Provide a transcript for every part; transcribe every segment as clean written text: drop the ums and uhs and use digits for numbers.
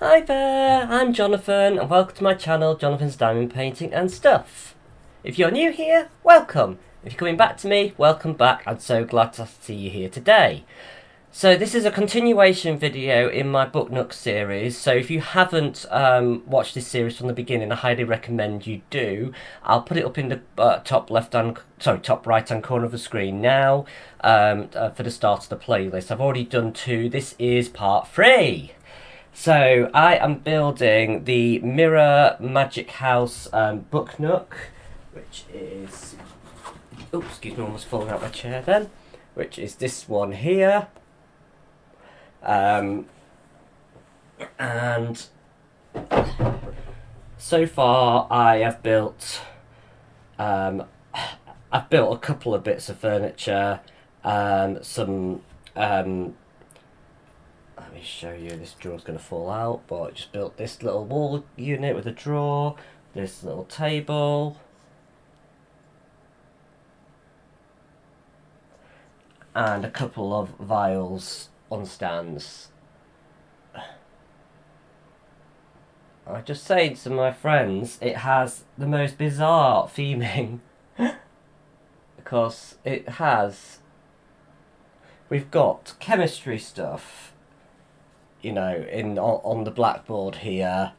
Hi there, I'm Jonathan and welcome to my channel, Jonathan's Diamond Painting and Stuff. If you're new here, welcome. If you're coming back to me, welcome back. I'm so glad to see you here today. So this is a continuation video in my Book Nook series, so if you haven't watched this series from the beginning, I highly recommend you do. I'll put it up in the top right hand corner of the screen now for the start of the playlist. I've already done 2, this is part 3. So I am building the Mirror Magic House Book Nook, which is, oops, excuse me, almost falling out my chair then, which is this one here. And so far I have built I've built a couple of bits of furniture, some let me show you, this drawer's going to fall out, but I just built this little wall unit with a drawer, this little table, and a couple of vials on stands. I just say to my friends, it has the most bizarre theming because we've got chemistry stuff, you know, on the blackboard here,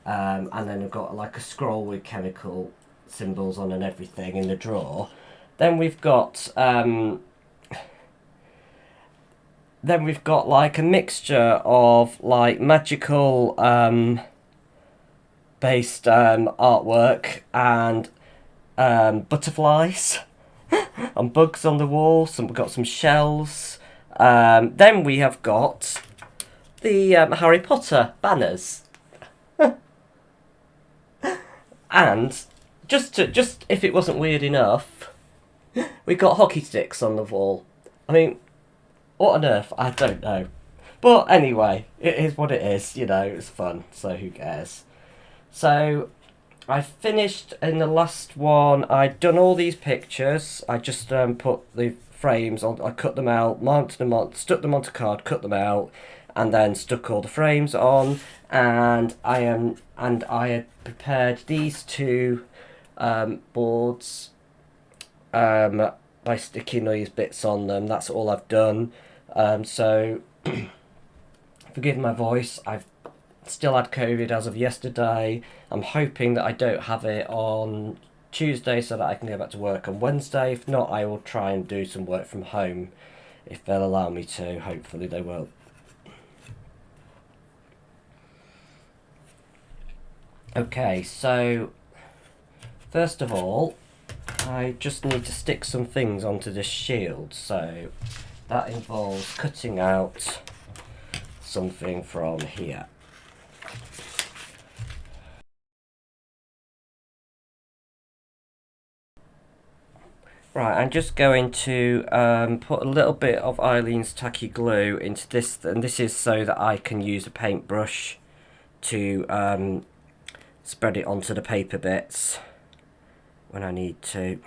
and then we've got like a scroll with chemical symbols on and everything in the drawer. Then we've got like a mixture of like magical based artwork and butterflies and bugs on the wall. We've got some shells. Then we have got the Harry Potter banners. And just if it wasn't weird enough, we got hockey sticks on the wall. I mean, what on earth? I don't know. But anyway, it is what it is, you know, it's fun, so who cares. So, I finished in the last one, I'd done all these pictures, I just put the frames on, I cut them out, mounted them on, stuck them onto card, cut them out, and then stuck all the frames on, and I had prepared these 2 boards by sticking these bits on them. That's all I've done. So forgive my voice, I've still had COVID as of yesterday. I'm hoping that I don't have it on Tuesday so that I can go back to work on Wednesday. If not, I will try and do some work from home if they'll allow me to. Hopefully they will. Okay, so first of all, I just need to stick some things onto this shield. So that involves cutting out something from here. Right, I'm just going to put a little bit of Eileen's tacky glue into this, and this is so that I can use a paintbrush to spread it onto the paper bits when I need to.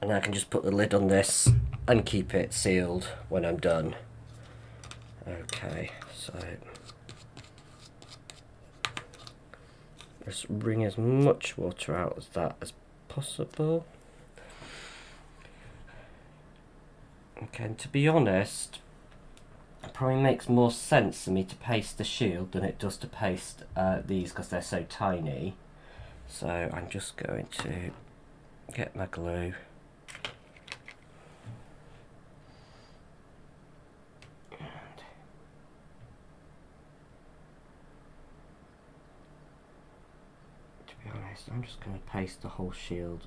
And I can just put the lid on this and keep it sealed when I'm done. Okay, so just wring as much water out as that as possible. Okay, and to be honest, it probably makes more sense for me to paste the shield than it does to paste these because they're so tiny. So I'm just going to get my glue. I'm just going to paste the whole shield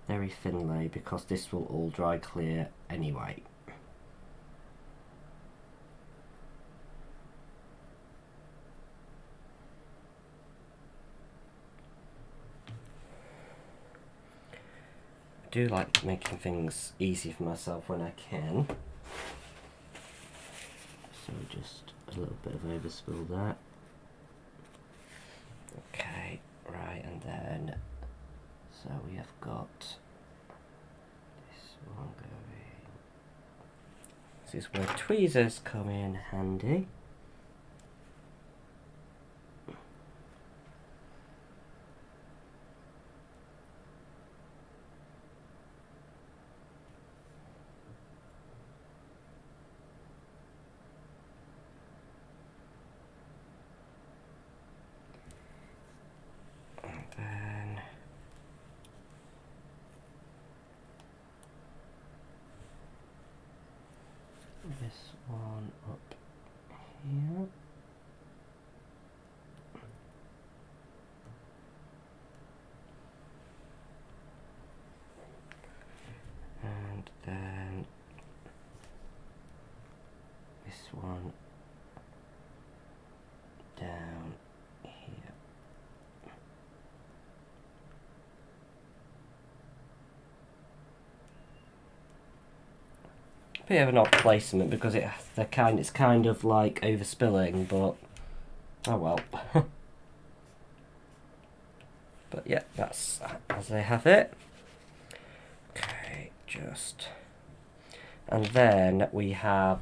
very thinly because this will all dry clear anyway. I do like making things easy for myself when I can. So just a little bit of overspill there. Okay. Right, and then, so we have got this one going. This is where tweezers come in handy. one up here. And then this one down here. Bit of an odd placement because it's kind of like overspilling, but oh well. But yeah, that's as they have it. Okay, just, and then we have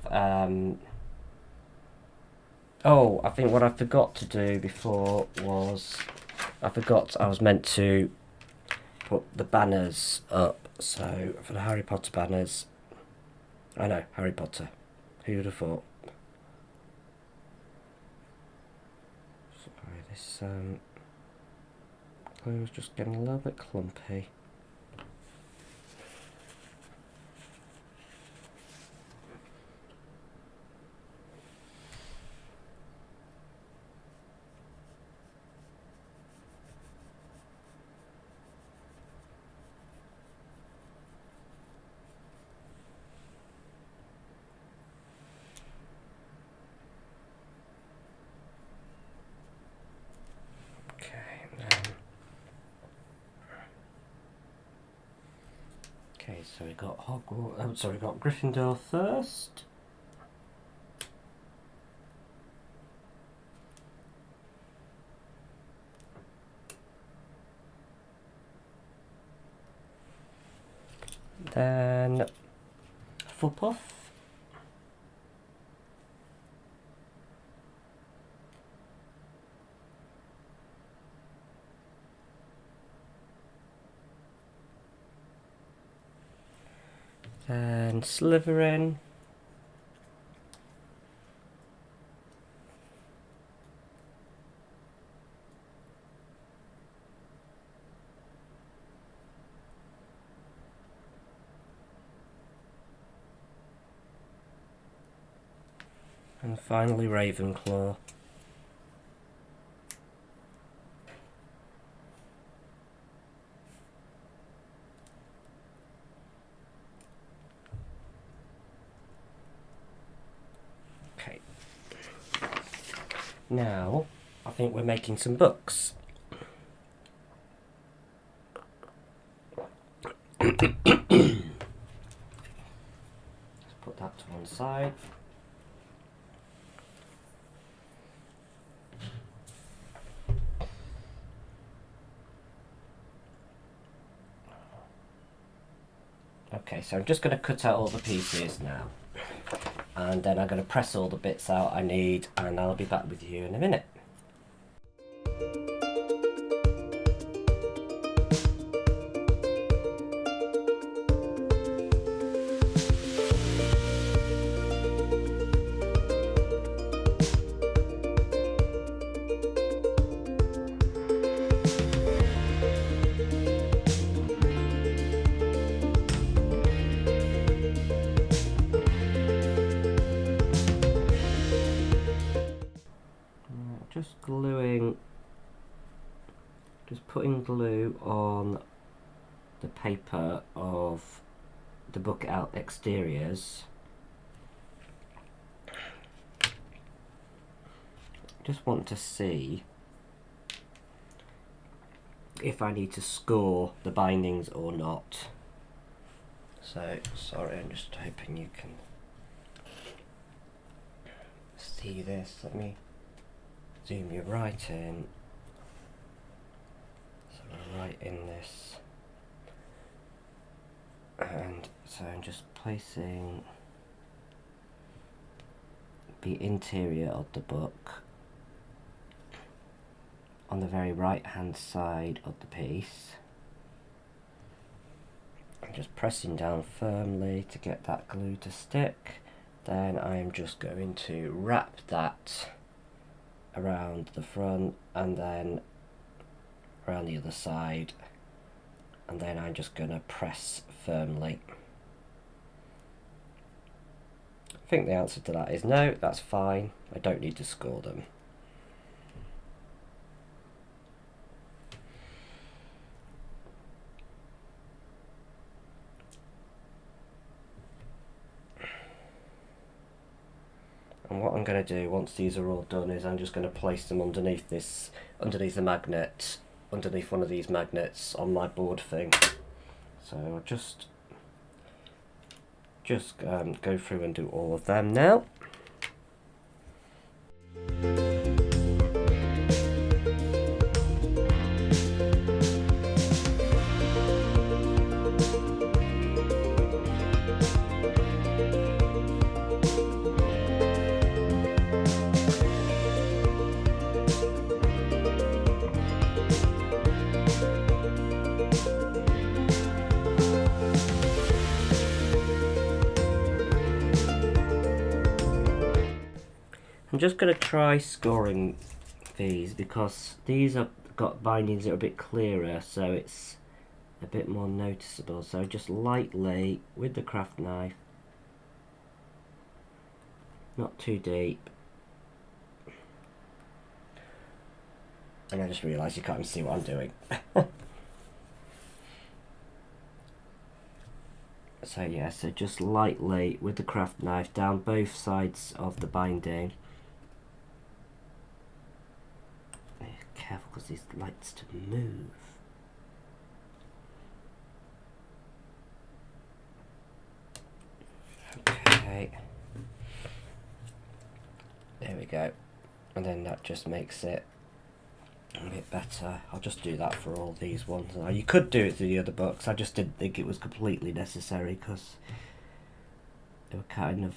oh, I think what I forgot to do before was I was meant to put the banners up. So for the Harry Potter banners, I know, Harry Potter. Who would have thought? Sorry, this glue is just getting a little bit clumpy. Okay, so we got Hogwarts. We got Gryffindor first. Then Hufflepuff. Then Slytherin. And finally Ravenclaw. Okay. Now, I think we're making some books. Let's put that to one side. Okay, so I'm just going to cut out all the pieces now. And then I'm going to press all the bits out I need, and I'll be back with you in a minute. Just putting glue on the paper of the book out exteriors. Just want to see if I need to score the bindings or not. So, sorry, I'm just hoping you can see this. Let me zoom you right in. So we're right in this. And so I'm just placing the interior of the book on the very right hand side of the piece. I'm just pressing down firmly to get that glue to stick. Then I'm just going to wrap that around the front and then around the other side, and then I'm just going to press firmly. I think the answer to that is no, that's fine. I don't need to score them. And what I'm going to do once these are all done is I'm just going to place them underneath the magnet, underneath one of these magnets on my board thing. So I'll just go through and do all of them now. I'm just going to try scoring these because these have got bindings that are a bit clearer, so it's a bit more noticeable. So just lightly with the craft knife, not too deep. And I just realised you can't even see what I'm doing. So yeah, so just lightly with the craft knife down both sides of the binding. Careful because these likes to move. Okay. There we go. And then that just makes it a bit better. I'll just do that for all these ones. Now, you could do it through the other books. I just didn't think it was completely necessary because they were kind of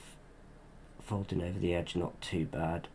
folding over the edge, not too bad.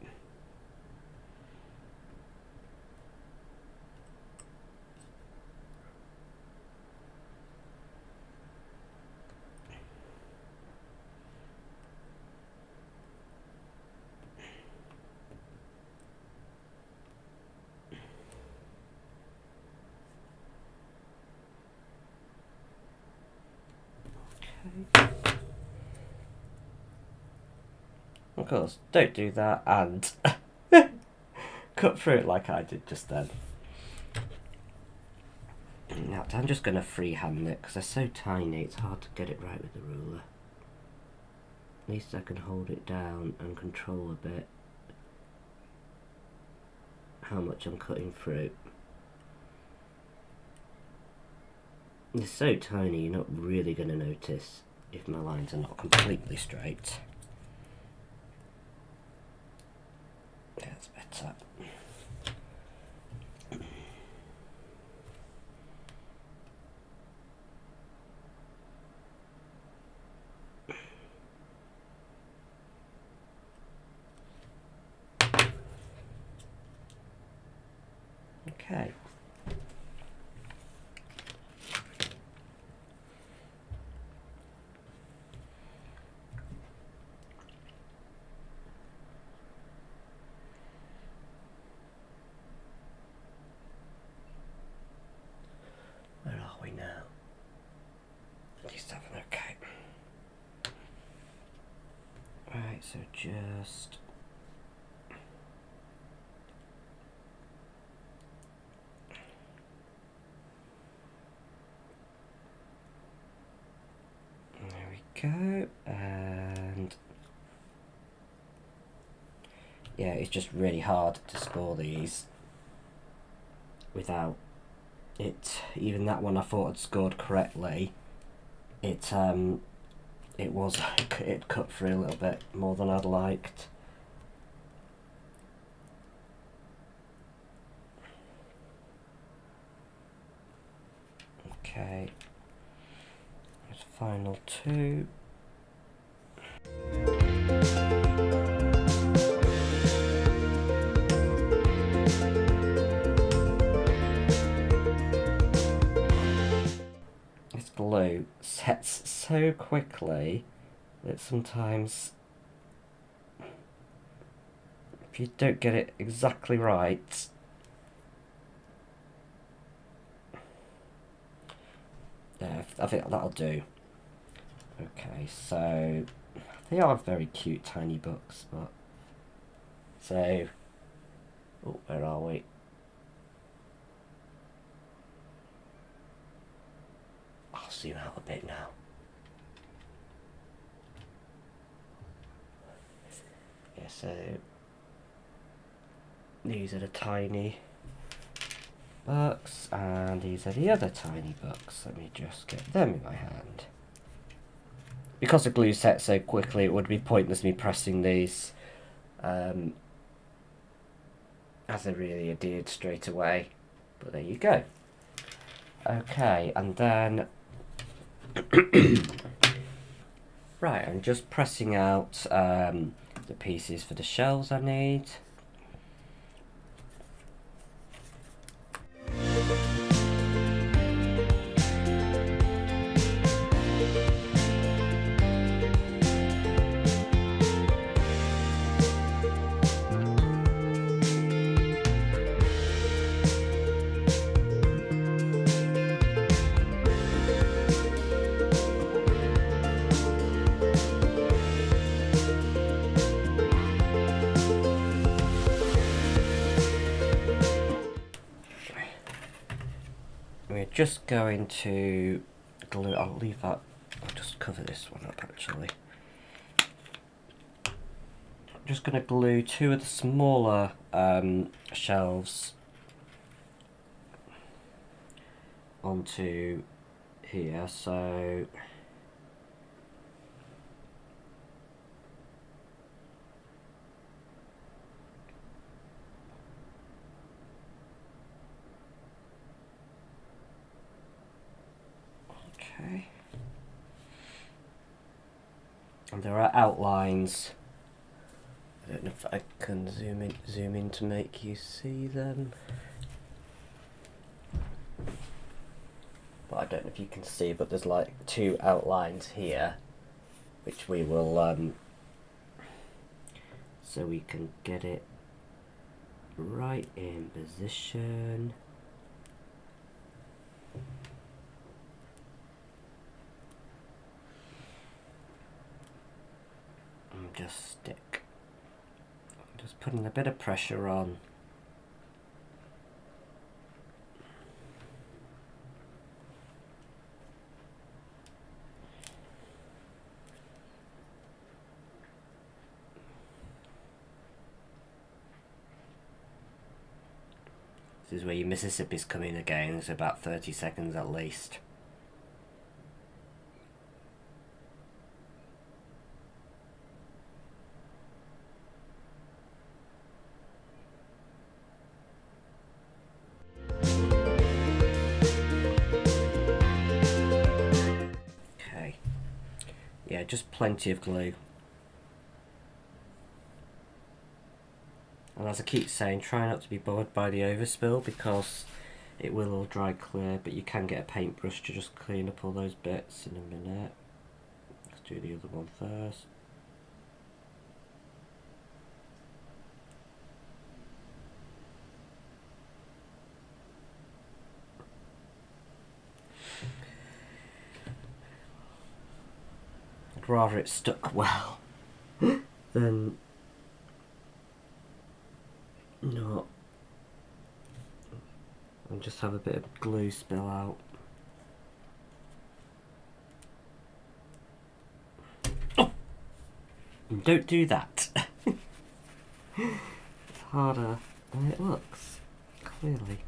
Of course, don't do that and cut through it like I did just then. Now I'm just going to freehand it because they're so tiny it's hard to get it right with the ruler. At least I can hold it down and control a bit how much I'm cutting through. They're so tiny you're not really going to notice if my lines are not completely straight. That's better. Okay. Where are we now? D7, okay. Right, so just there we go, and yeah, it's just really hard to score these without it. Even that one I thought I'd scored correctly, it cut through a little bit more than I'd liked. Okay, there's final two. This glue sets so quickly that sometimes if you don't get it exactly right, yeah, I think that'll do. Okay, so I They are very cute tiny books, but so where are we? I'll zoom out a bit now. Yeah, so these are the tiny books, and these are the other tiny books. Let me just get them in my hand. Because the glue sets so quickly, it would be pointless me pressing these, as they really adhered straight away. But there you go. Okay, and then right, I'm just pressing out the pieces for the shells I need. We're just going to glue, I'll leave that, I'll just cover this one up actually. I'm just going to glue two of the smaller shelves onto here, so okay. And there are outlines. I don't know if I can zoom in to make you see them. But I don't know if you can see, but there's like two outlines here, which we will so we can get it right in position. And just stick. I'm just putting a bit of pressure on. This is where your Mississippi's come in again. It's about 30 seconds at least. Okay. Yeah, just plenty of glue. And as I keep saying, try not to be bothered by the overspill because it will all dry clear, but you can get a paintbrush to just clean up all those bits in a minute. Let's do the other one first. I'd rather it stuck well than not, and just have a bit of glue spill out. Oh! Don't do that. It's harder than it looks, clearly.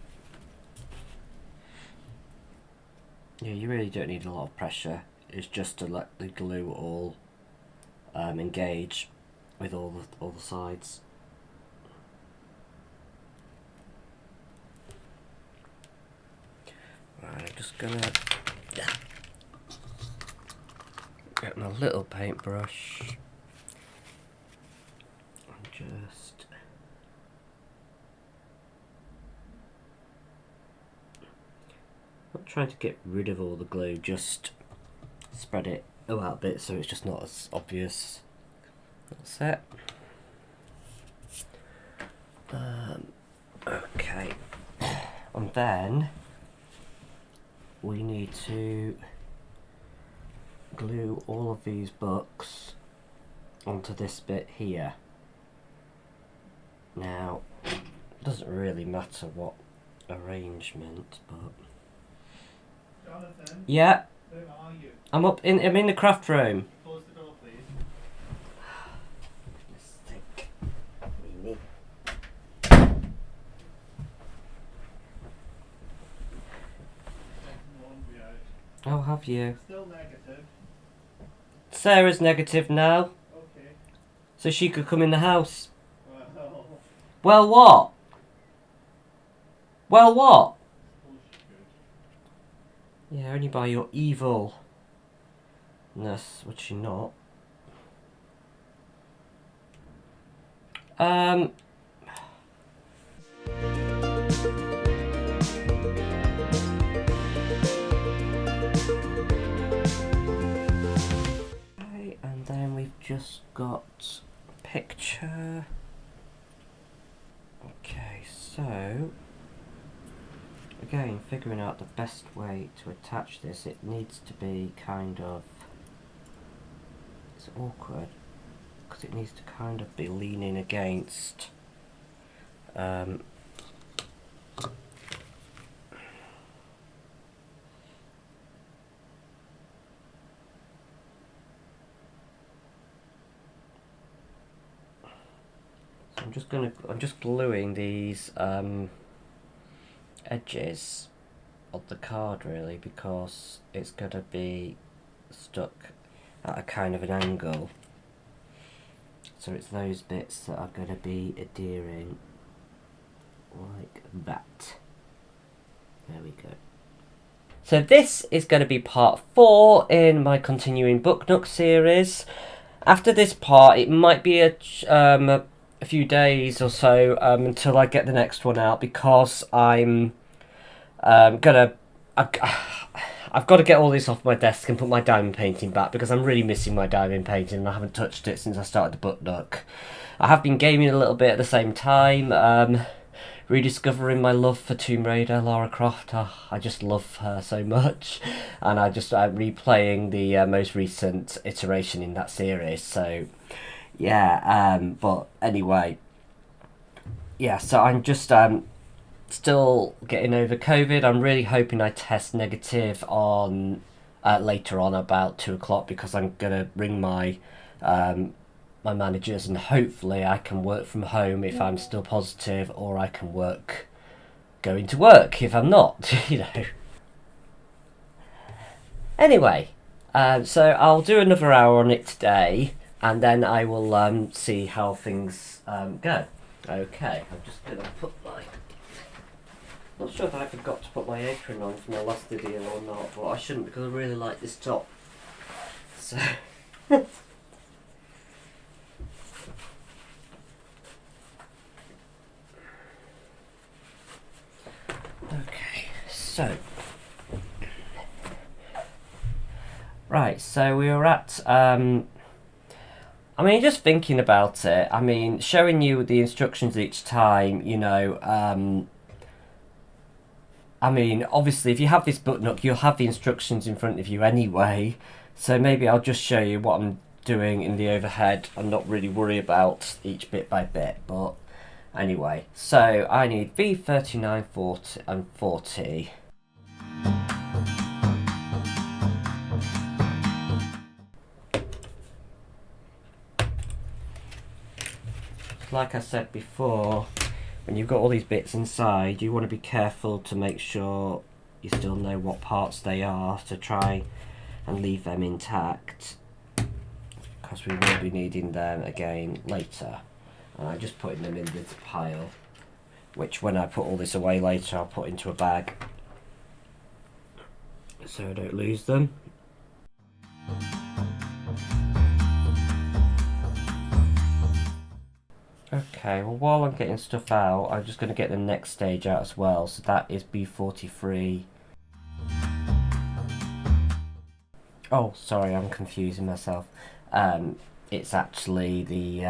Yeah, you really don't need a lot of pressure. It's just to let the glue all engage with all the sides. Right, I'm just gonna get my little paintbrush and just not trying to get rid of all the glue, just spread it out a bit so it's just not as obvious. That's it. Okay, and then we need to glue all of these books onto this bit here. Now, it doesn't really matter what arrangement, but... Jonathan? Yeah? Where are you? I'm in the craft room. Close the door, please. Mistake. Weenie. Laundry out. Oh, have you? Still negative. Sarah's negative now, Okay. so she could come in the house. Well, Well, what? Well, what? suppose she could. Yeah, only by your evilness, which you're not. Okay, and then we've just got a picture. Okay, so again, figuring out the best way to attach this, it needs to be kind of, it's awkward because it needs to kind of be leaning against so I'm just gluing these edges of the card really, because it's gonna be stuck at a kind of an angle. So it's those bits that are gonna be adhering like that. There we go. So this is going to be part 4 in my continuing Book Nook series. After this part, it might be a few days or so until I get the next one out, because I've got to get all this off my desk and put my diamond painting back, because I'm really missing my diamond painting and I haven't touched it since I started the Book Nook. I have been gaming a little bit at the same time. Rediscovering my love for Tomb Raider, Lara Croft. Oh, I just love her so much, and I'm replaying the most recent iteration in that series. So, yeah. But anyway, yeah. So I'm just still getting over COVID. I'm really hoping I test negative on later on about 2 o'clock, because I'm gonna ring my my managers, and hopefully I can work from home if I'm still positive, or I can go into work if I'm not, you know. Anyway, so I'll do another hour on it today, and then I will see how things go. Okay, I'm just going to put not sure if I forgot to put my apron on for my last video or not, but I shouldn't, because I really like this top. So... Okay, so right, so we were at I mean, just thinking about it, I mean, showing you the instructions each time, you know, I mean, obviously if you have this Book Nook, you'll have the instructions in front of you anyway, so maybe I'll just show you what I'm doing in the overhead and not really worry about each bit by bit. But anyway, so I need V39, 40 and 40. Like I said before, when you've got all these bits inside, you want to be careful to make sure you still know what parts they are, to try and leave them intact, because we will be needing them again later. And I'm just putting them in this pile, which when I put all this away later, I'll put into a bag so I don't lose them. Okay, well, while I'm getting stuff out, I'm just going to get the next stage out as well. So that is B43. Oh, sorry, I'm confusing myself. It's actually the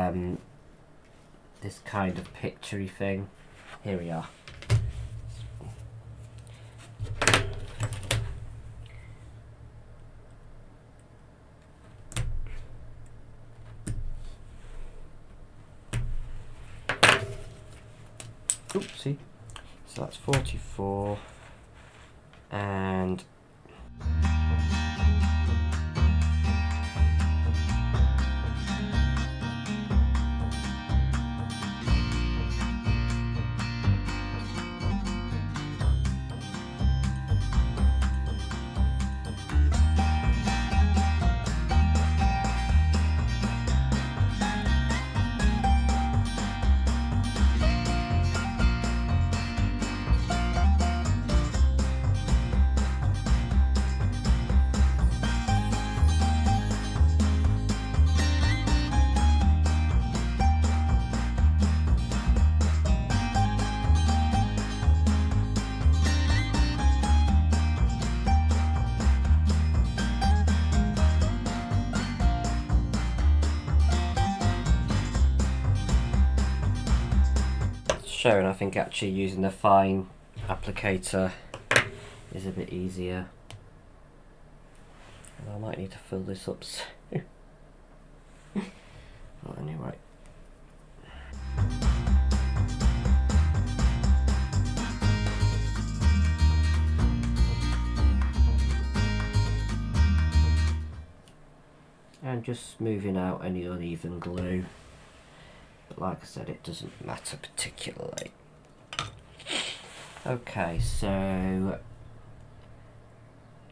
this kind of picture-y thing. Here we are. Oopsie. So that's 44 and showing, I think actually using the fine applicator is a bit easier. And I might need to fill this up soon. Well, anyway. And just smoothing out any uneven glue. But like I said, it doesn't matter particularly. Okay, so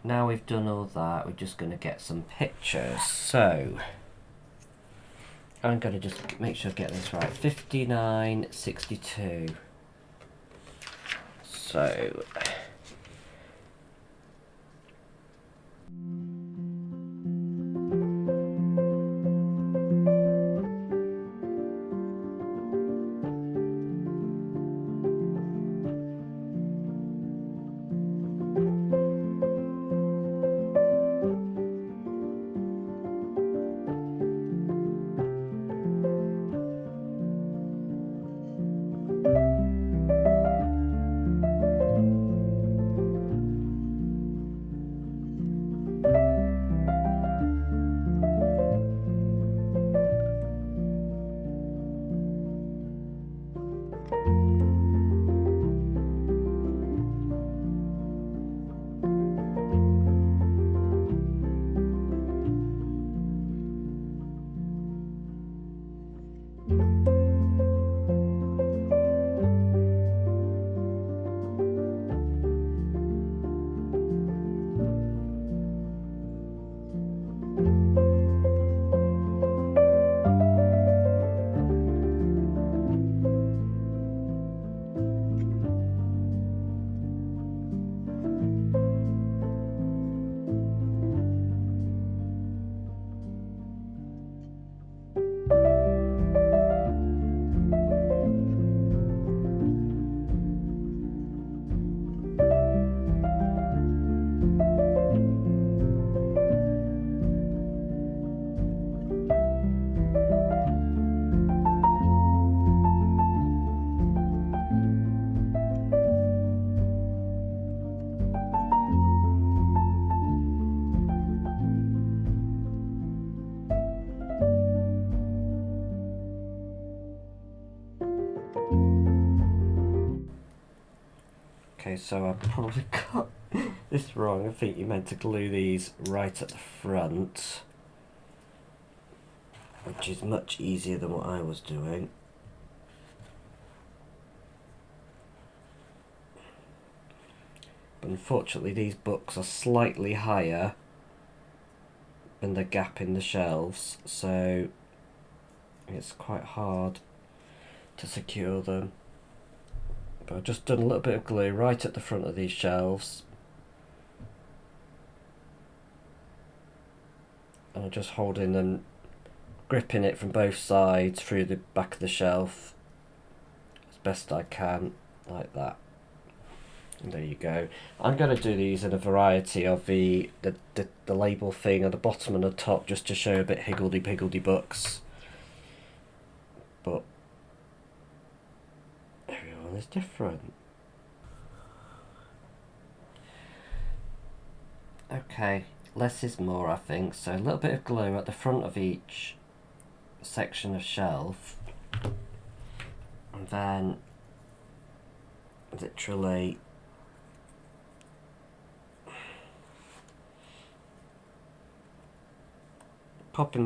now we've done all that, we're just going to get some pictures. So I'm going to just make sure I get this right. 59.62. So okay, so I probably got this wrong. I think you meant to glue these right at the front, which is much easier than what I was doing. But unfortunately these books are slightly higher than the gap in the shelves, so it's quite hard to secure them. But I've just done a little bit of glue right at the front of these shelves, and I'm just holding them, gripping it from both sides through the back of the shelf as best I can, like that. And there you go. I'm going to do these in a variety of the label thing at the bottom and the top, just to show a bit higgledy-piggledy books. But everyone is different. Okay, less is more, I think. So a little bit of glue at the front of each section of shelf, and then literally popping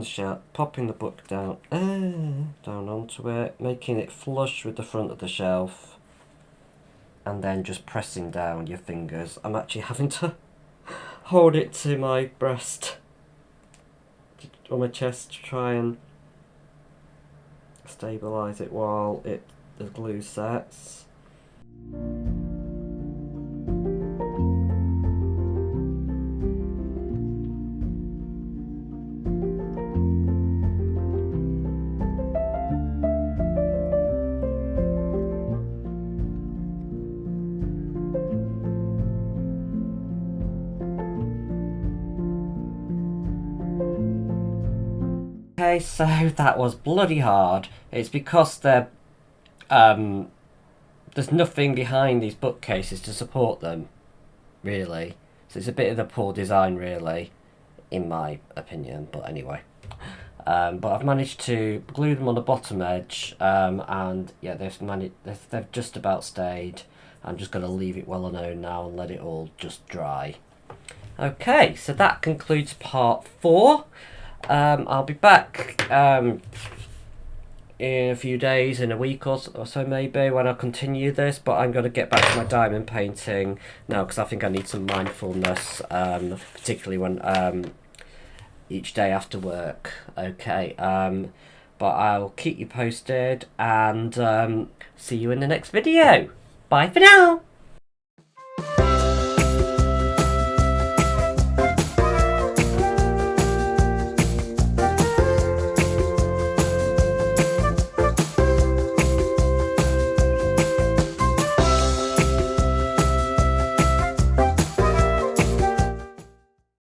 the book down onto it, making it flush with the front of the shelf, and then just pressing down your fingers. I'm actually having to hold it to my breast, on my chest, to try and stabilise it while the glue sets. Okay, so that was bloody hard. It's because there's nothing behind these bookcases to support them, really. So it's a bit of a poor design, really, in my opinion. But anyway, but I've managed to glue them on the bottom edge, and yeah, they've just about stayed. I'm just going to leave it well alone now and let it all just dry. Okay, so that concludes part 4. I'll be back in a few days, in a week or so maybe, when I continue this, but I'm going to get back to my diamond painting now, because I think I need some mindfulness, particularly when each day after work. Okay, but I'll keep you posted, and see you in the next video. Bye for now.